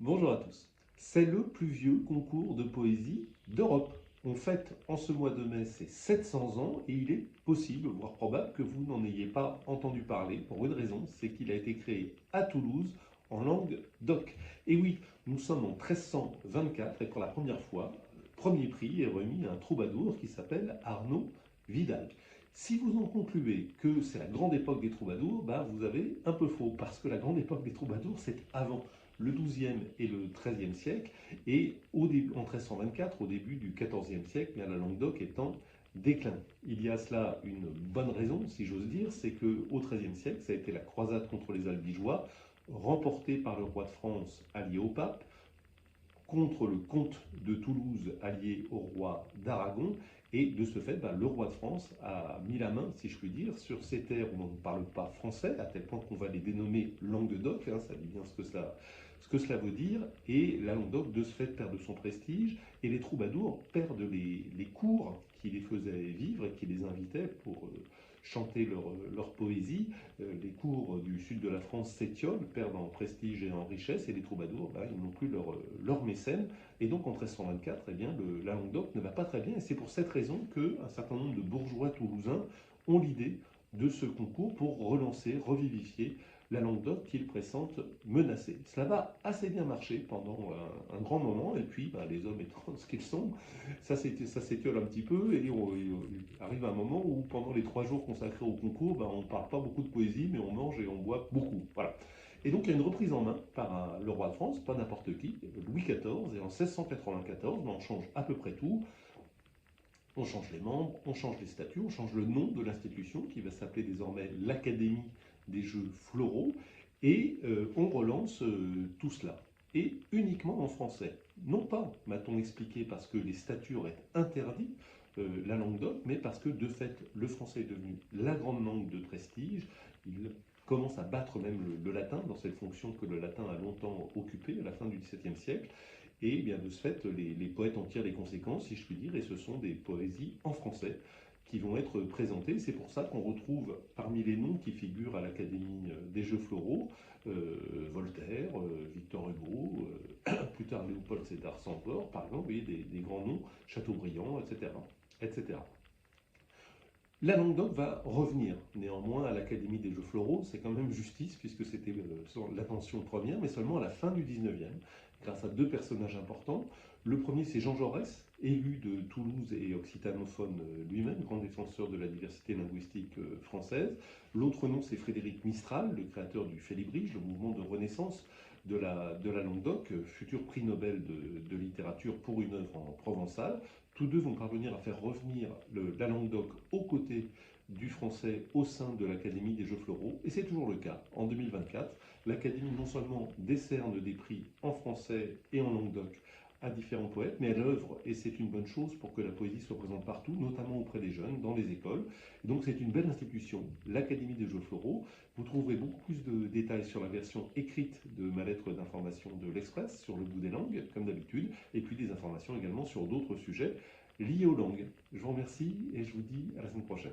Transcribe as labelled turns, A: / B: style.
A: Bonjour à tous. C'est le plus vieux concours de poésie d'Europe. On fête en ce mois de mai ses 700 ans et il est possible, voire probable, que vous n'en ayez pas entendu parler pour une raison, c'est qu'il a été créé à Toulouse en langue d'oc. Et oui, nous sommes en 1324 et pour la première fois, le premier prix est remis à un troubadour qui s'appelle Arnaud Vidal. Si vous en concluez que c'est la grande époque des troubadours, vous avez un peu faux, parce que la grande époque des troubadours, c'est avant le XIIe et le XIIIe siècle, et en 1324, au début du XIVe siècle, la Languedoc est en déclin. Il y a cela une bonne raison, si j'ose dire, c'est qu'au XIIIe siècle, ça a été la croisade contre les Albigeois, remportée par le roi de France allié au pape, contre le comte de Toulouse allié au roi d'Aragon, et de ce fait, le roi de France a mis la main, si je puis dire, sur ces terres où on ne parle pas français, à tel point qu'on va les dénommer Languedoc, ça dit bien ce que cela veut dire, et la Languedoc, de ce fait, perd de son prestige, et les troubadours perdent les cours qui les faisaient vivre et qui les invitaient pour chanter leur poésie. Les cours du sud de la France s'étiolent, perdent en prestige et en richesse, et les troubadours, ils n'ont plus leur mécène. Et donc en 1324, la Languedoc ne va pas très bien, et c'est pour cette raison qu'un certain nombre de bourgeois toulousains ont l'idée de ce concours pour relancer, revivifier la Languedoc qu'ils pressentent menacée. Cela va assez bien marcher pendant un grand moment, et puis les hommes étant ce qu'ils sont, ça s'étiole un petit peu, et il arrive un moment où pendant les 3 jours consacrés au concours, on ne parle pas beaucoup de poésie, mais on mange et on boit beaucoup. Voilà. Et donc il y a une reprise en main par le roi de France, pas n'importe qui, Louis XIV, et en 1694, on change à peu près tout. On change les membres, on change les statuts, on change le nom de l'institution qui va s'appeler désormais l'Académie des Jeux Floraux, et on relance tout cela. Et uniquement en français. Non pas, m'a-t-on expliqué, parce que les statuts auraient interdit la langue d'oc, mais parce que de fait, le français est devenu la grande langue de prestige. Il commence à battre même le latin dans cette fonction que le latin a longtemps occupée à la fin du XVIIe siècle. Et bien de ce fait, les poètes en tirent les conséquences, si je puis dire, et ce sont des poésies en français qui vont être présentées. C'est pour ça qu'on retrouve parmi les noms qui figurent à l'Académie des Jeux Floraux, Voltaire, Victor Hugo, plus tard Léopold Sédar Senghor, par exemple, vous voyez des grands noms, Chateaubriand, etc. etc. La Languedoc va revenir néanmoins à l'Académie des Jeux Floraux, c'est quand même justice puisque c'était l'attention première, mais seulement à la fin du 19e, grâce à deux personnages importants. Le premier, c'est Jean Jaurès, élu de Toulouse et occitanophone lui-même, grand défenseur de la diversité linguistique française. L'autre nom, c'est Frédéric Mistral, le créateur du Félibrige, le mouvement de renaissance de la Languedoc, futur prix Nobel de littérature pour une œuvre en provençal. Tous deux vont parvenir à faire revenir la Languedoc aux côtés du français au sein de l'Académie des Jeux Floraux, et c'est toujours le cas. En 2024, l'Académie non seulement décerne des prix en français et en Languedoc à différents poètes, mais elle œuvre, et c'est une bonne chose, pour que la poésie soit présente partout, notamment auprès des jeunes, dans les écoles. Et donc c'est une belle institution, l'Académie des Jeux Floraux. Vous trouverez beaucoup plus de détails sur la version écrite de ma lettre d'information de l'Express, sur le bout des langues, comme d'habitude, et puis des informations également sur d'autres sujets liés aux langues. Je vous remercie et je vous dis à la semaine prochaine.